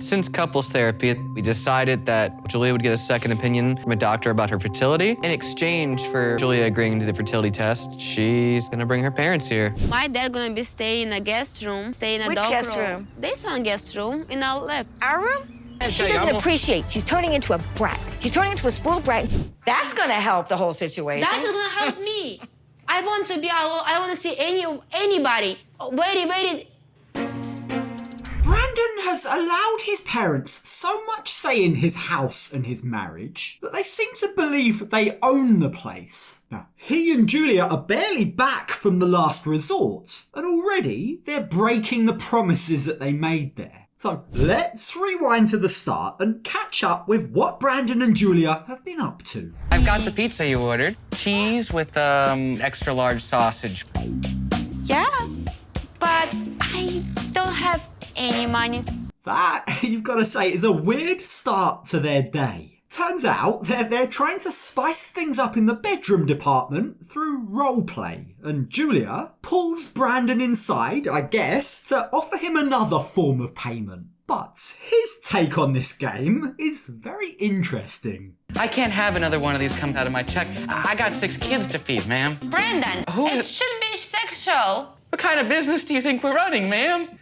Since couples therapy, we decided that Julia would get a second opinion from a doctor about her fertility. In exchange for Julia agreeing to the fertility test, she's gonna bring her parents here. My dad gonna be staying in a guest room, staying in a Which dog guest room? This one guest room in our lab. Our room? She doesn't appreciate. She's turning into a brat. She's turning into a spoiled brat. That's gonna help the whole situation. That is gonna help me. I want to be alone. I want to see anybody. Wait. Brandon has allowed his parents so much say in his house and his marriage that they seem to believe they own the place. Now, he and Julia are barely back from the last resort, and already they're breaking the promises that they made there. So let's rewind to the start and catch up with what Brandon and Julia have been up to. I've got the pizza you ordered. Cheese with extra large sausage. Yeah, but I don't have any money. That, you've got to say, is a weird start to their day. Turns out they're trying to spice things up in the bedroom department through role play, and Julia pulls Brandon inside, I guess, to offer him another form of payment. But his take on this game is very interesting. I can't have another one of these come out of my check. I got 6 kids to feed, ma'am. Brandon, it should be sexual. What kind of business do you think we're running, ma'am?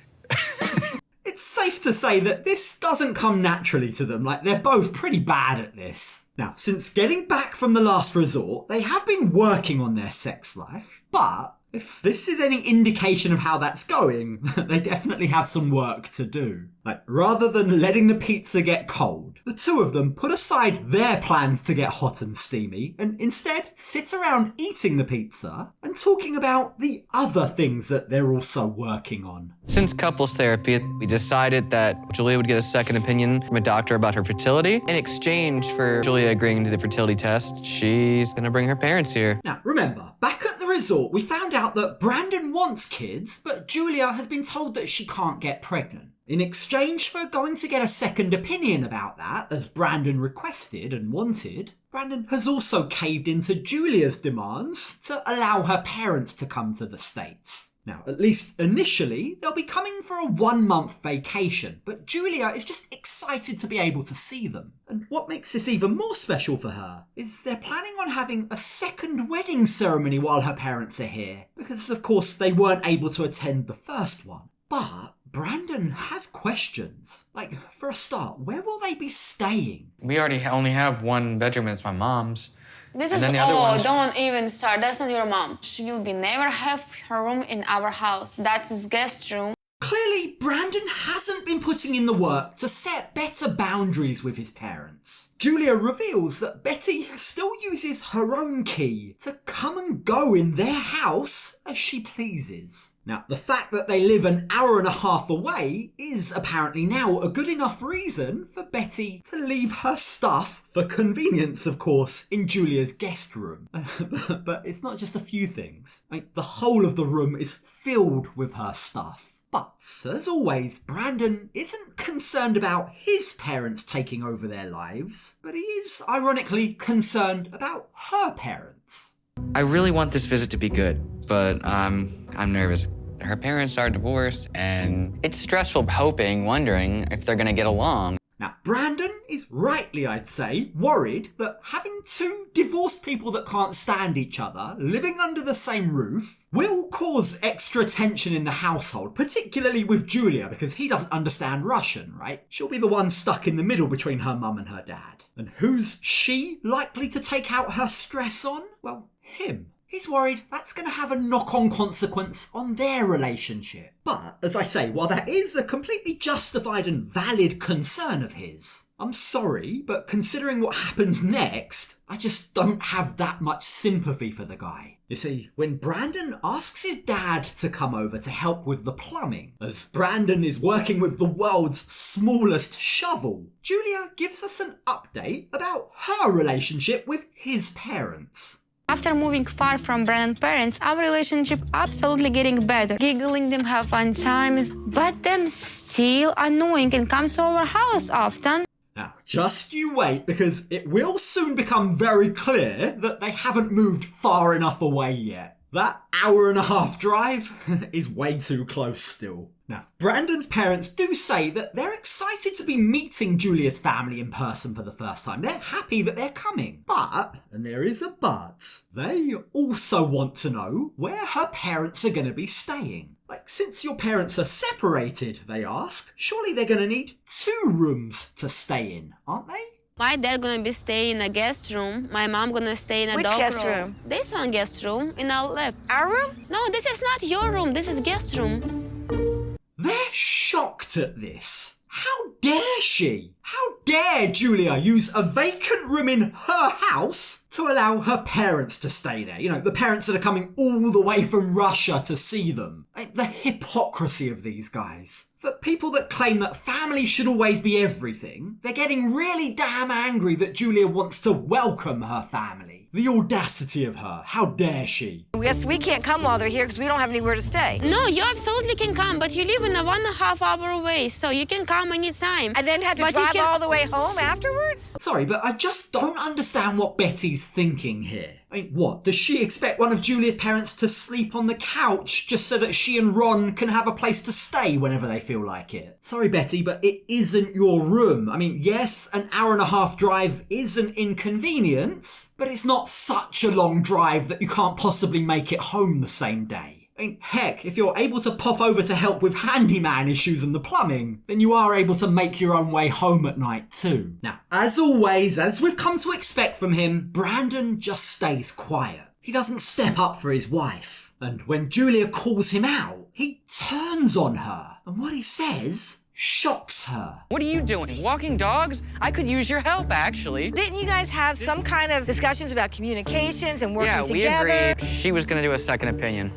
It's safe to say that this doesn't come naturally to them, like they're both pretty bad at this. Now, since getting back from the last resort, they have been working on their sex life, but if this is any indication of how that's going, they definitely have some work to do. Like, rather than letting the pizza get cold, the two of them put aside their plans to get hot and steamy and instead sit around eating the pizza and talking about the other things that they're also working on. Since couples therapy, we decided that Julia would get a second opinion from a doctor about her fertility. In exchange for Julia agreeing to the fertility test, she's gonna bring her parents here. Now, remember, back at the resort, we found out that Brandon wants kids, but Julia has been told that she can't get pregnant. In exchange for going to get a second opinion about that, as Brandon requested and wanted, Brandon has also caved into Julia's demands to allow her parents to come to the States. Now, at least initially, they'll be coming for a 1-month vacation, but Julia is just excited to be able to see them. And what makes this even more special for her is they're planning on having a second wedding ceremony while her parents are here, because of course they weren't able to attend the first one. But Brandon has questions. Like, for a start, where will they be staying? We already only have one bedroom, and it's my mom's. This And is then the other all. one's- Don't even start. That's not your mom. She will be never have her room in our house. That's his guest room. Clearly, Brandon hasn't been putting in the work to set better boundaries with his parents. Julia reveals that Betty still uses her own key to come and go in their house as she pleases. Now, the fact that they live an hour and a half away is apparently now a good enough reason for Betty to leave her stuff, for convenience of course, in Julia's guest room. But it's not just a few things. Like, the whole of the room is filled with her stuff. But, as always, Brandon isn't concerned about his parents taking over their lives, but he is, ironically, concerned about her parents. I really want this visit to be good, but I'm nervous. Her parents are divorced, and it's stressful wondering if they're gonna get along. Now, Brandon is rightly, I'd say, worried that having two divorced people that can't stand each other living under the same roof will cause extra tension in the household, particularly with Julia, because he doesn't understand Russian, right? She'll be the one stuck in the middle between her mum and her dad. And who's she likely to take out her stress on? Well, him. He's worried that's going to have a knock-on consequence on their relationship. But, as I say, while that is a completely justified and valid concern of his, I'm sorry, but considering what happens next, I just don't have that much sympathy for the guy. You see, when Brandon asks his dad to come over to help with the plumbing, as Brandon is working with the world's smallest shovel, Julia gives us an update about her relationship with his parents. After moving far from Brandon's parents, our relationship absolutely getting better. Giggling, them have fun times, but them still annoying and come to our house often. Now, just you wait, because it will soon become very clear that they haven't moved far enough away yet. That hour and a half drive is way too close still. Now, Brandon's parents do say that they're excited to be meeting Julia's family in person for the first time. They're happy that they're coming. But, and there is a but, they also want to know where her parents are going to be staying. Like, since your parents are separated, they ask, surely they're going to need 2 rooms to stay in, aren't they? My dad gonna be staying in a guest room. My mom gonna stay in a Which dog guest room. room? This one guest room in our lab. Our room? No, this is not your room. This is guest room. They're shocked at this. How dare she? How dare Julia use a vacant room in her house to allow her parents to stay there? You know, the parents that are coming all the way from Russia to see them. The hypocrisy of these guys. For people that claim that family should always be everything, they're getting really damn angry that Julia wants to welcome her family. The audacity of her. How dare she? Yes, we can't come while they're here because we don't have anywhere to stay. No, you absolutely can come, but you live in a 1.5 hour away, so you can come anytime. And then have to drive all the way home afterwards? Sorry, but I just don't understand what Betty's thinking here. I mean, what? Does she expect one of Julia's parents to sleep on the couch just so that she and Ron can have a place to stay whenever they feel like it? Sorry, Betty, but it isn't your room. I mean, yes, an 1.5 hour drive is an inconvenience, but it's not such a long drive that you can't possibly make it home the same day. I mean, heck, if you're able to pop over to help with handyman issues and the plumbing, then you are able to make your own way home at night too. Now, as always, as we've come to expect from him, Brandon just stays quiet. He doesn't step up for his wife. And when Julia calls him out, he turns on her. And what he says shocks her. What are you doing? Walking dogs? I could use your help, actually. Didn't you guys have some kind of discussions about communications and working together? Yeah, we agreed. She was gonna do a second opinion.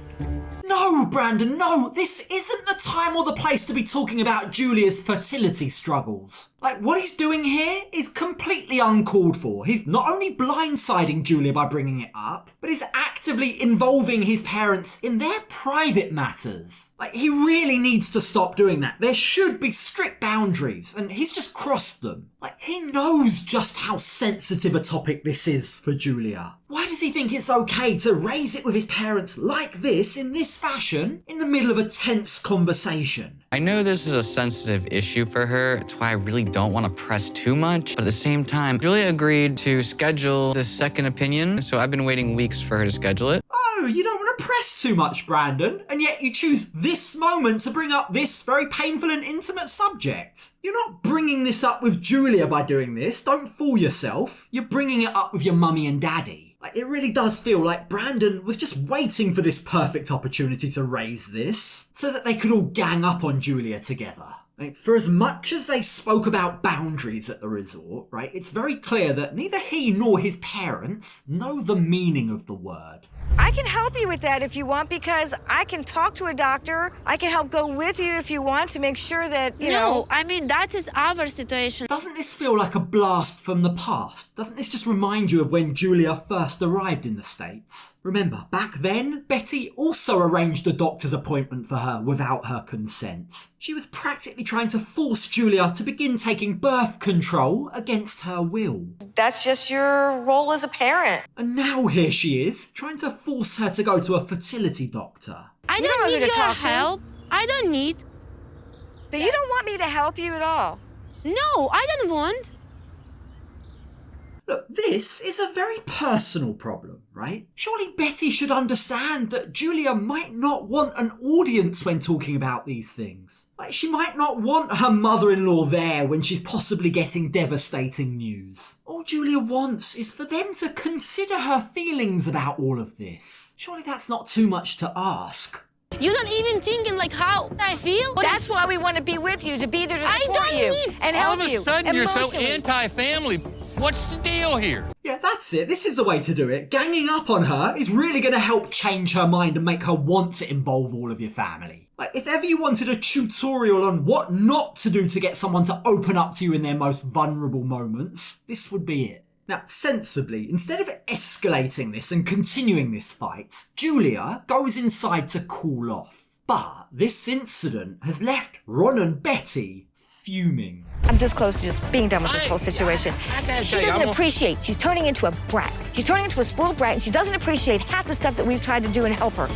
No, Brandon, no! This isn't the time or the place to be talking about Julia's fertility struggles. Like, what he's doing here is completely uncalled for. He's not only blindsiding Julia by bringing it up, but he's actively involving his parents in their private matters. Like, he really needs to stop doing that. There should be strict boundaries, and he's just crossed them. Like, he knows just how sensitive a topic this is for Julia. Why does he think it's okay to raise it with his parents like this, in this fashion, in the middle of a tense conversation? I know this is a sensitive issue for her. That's why I really don't want to press too much. But at the same time, Julia agreed to schedule this second opinion, so I've been waiting weeks for her to schedule it. Oh, you don't want to press too much, Brandon, and yet you choose this moment to bring up this very painful and intimate subject. You're not bringing this up with Julia by doing this. Don't fool yourself. You're bringing it up with your mummy and daddy. Like, it really does feel like Brandon was just waiting for this perfect opportunity to raise this, so that they could all gang up on Julia together. Like, for as much as they spoke about boundaries at the resort, right, it's very clear that neither he nor his parents know the meaning of the word. I can help you with that if you want, because I can talk to a doctor. I can help go with you if you want to make sure that, you know. No, I mean, that is our situation. Doesn't this feel like a blast from the past? Doesn't this just remind you of when Julia first arrived in the States? Remember, back then, Betty also arranged a doctor's appointment for her without her consent. She was practically trying to force Julia to begin taking birth control against her will. That's just your role as a parent. And now here she is, trying to force her to go to a fertility doctor. I You don't don't want me need to your talk to? help. I don't need. So you don't want me to help you at all? No, I don't want. Look, this is a very personal problem, right? Surely Betty should understand that Julia might not want an audience when talking about these things. Like, she might not want her mother-in-law there when she's possibly getting devastating news. All Julia wants is for them to consider her feelings about all of this. Surely that's not too much to ask. You're not even thinking like how I feel. That's why we want to be with you, to be there to support you and All help of a you sudden, you're so emotionally. anti-family. What's the deal here? Yeah, that's it. This is the way to do it. Ganging up on her is really going to help change her mind and make her want to involve all of your family. Like, if ever you wanted a tutorial on what not to do to get someone to open up to you in their most vulnerable moments, this would be it. Now, sensibly, instead of escalating this and continuing this fight, Julia goes inside to cool off. But this incident has left Ron and Betty fuming. I'm this close to just being done with this whole situation. I gotta She tell you, doesn't I'm appreciate. She's turning into a brat. She's turning into a spoiled brat, and she doesn't appreciate half the stuff that we've tried to do and help her.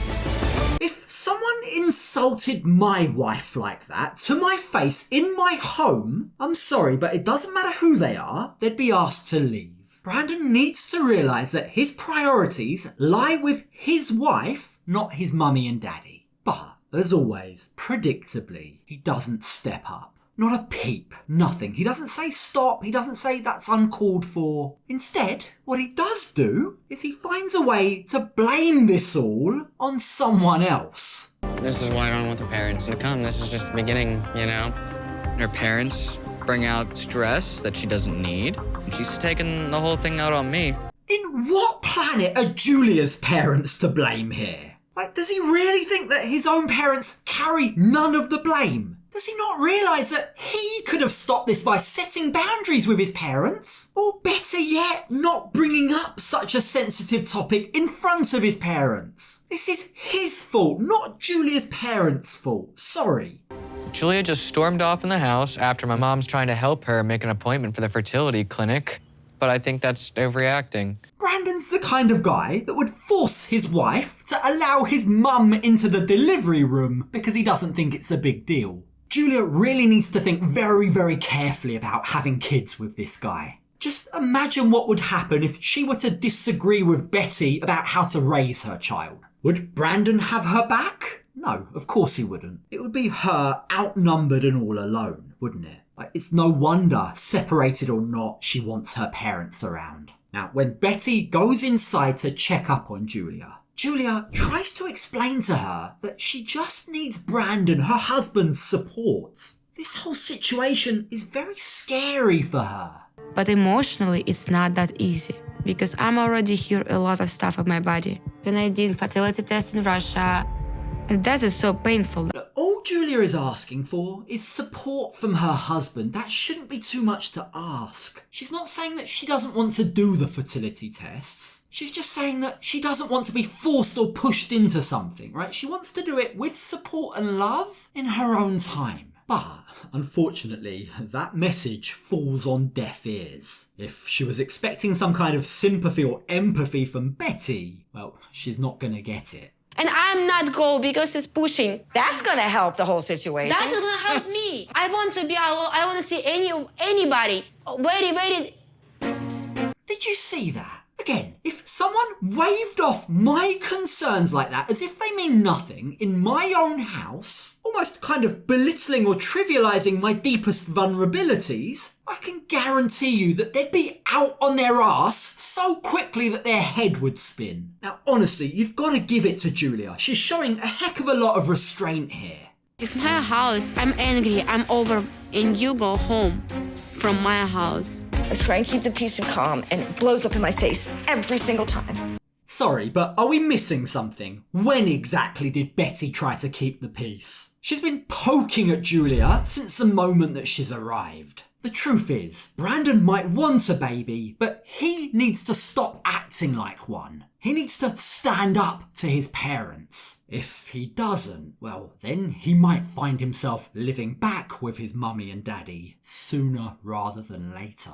If someone insulted my wife like that to my face in my home, I'm sorry, but it doesn't matter who they are, they'd be asked to leave. Brandon needs to realise that his priorities lie with his wife, not his mummy and daddy. But, as always, predictably, he doesn't step up. Not a peep, nothing. He doesn't say stop, he doesn't say that's uncalled for. Instead, what he does do is he finds a way to blame this all on someone else. This is why I don't want the parents to come. This is just the beginning, you know? Her parents bring out stress that she doesn't need, and she's taking the whole thing out on me. In what planet are Julia's parents to blame here? Like, does he really think that his own parents carry none of the blame? Does he not realise that he could have stopped this by setting boundaries with his parents? Or better yet, not bringing up such a sensitive topic in front of his parents? This is his fault, not Julia's parents' fault. Sorry. Julia just stormed off in the house after my mom's trying to help her make an appointment for the fertility clinic. But I think that's overreacting. Brandon's the kind of guy that would force his wife to allow his mum into the delivery room because he doesn't think it's a big deal. Julia really needs to think very, very carefully about having kids with this guy. Just imagine what would happen if she were to disagree with Betty about how to raise her child. Would Brandon have her back? No, of course he wouldn't. It would be her outnumbered and all alone, wouldn't it? Like, it's no wonder, separated or not, she wants her parents around. Now, when Betty goes inside to check up on Julia tries to explain to her that she just needs Brandon, her husband's support. This whole situation is very scary for her. But emotionally, it's not that easy because I'm already hear a lot of stuff of my body. When I did fertility test in Russia, and that is so painful. All Julia is asking for is support from her husband. That shouldn't be too much to ask. She's not saying that she doesn't want to do the fertility tests. She's just saying that she doesn't want to be forced or pushed into something, right? She wants to do it with support and love in her own time. But, unfortunately, that message falls on deaf ears. If she was expecting some kind of sympathy or empathy from Betty, well, she's not gonna get it. And I'm not go because it's pushing. That's going to help the whole situation. That is gonna help me. I want to be alone. I want to see anybody. Very. Did you see that? Again, if someone waved off my concerns like that as if they mean nothing in my own house, almost kind of belittling or trivialising my deepest vulnerabilities, I can guarantee you that they'd be out on their arse so quickly that their head would spin. Now, honestly, you've got to give it to Julia. She's showing a heck of a lot of restraint here. It's my house. I'm angry. I'm over. And you go home from my house. I try and keep the peace and calm, and it blows up in my face every single time. Sorry, but are we missing something? When exactly did Betty try to keep the peace? She's been poking at Julia since the moment that she's arrived. The truth is, Brandon might want a baby, but he needs to stop acting like one. He needs to stand up to his parents. If he doesn't, well, then he might find himself living back with his mummy and daddy sooner rather than later.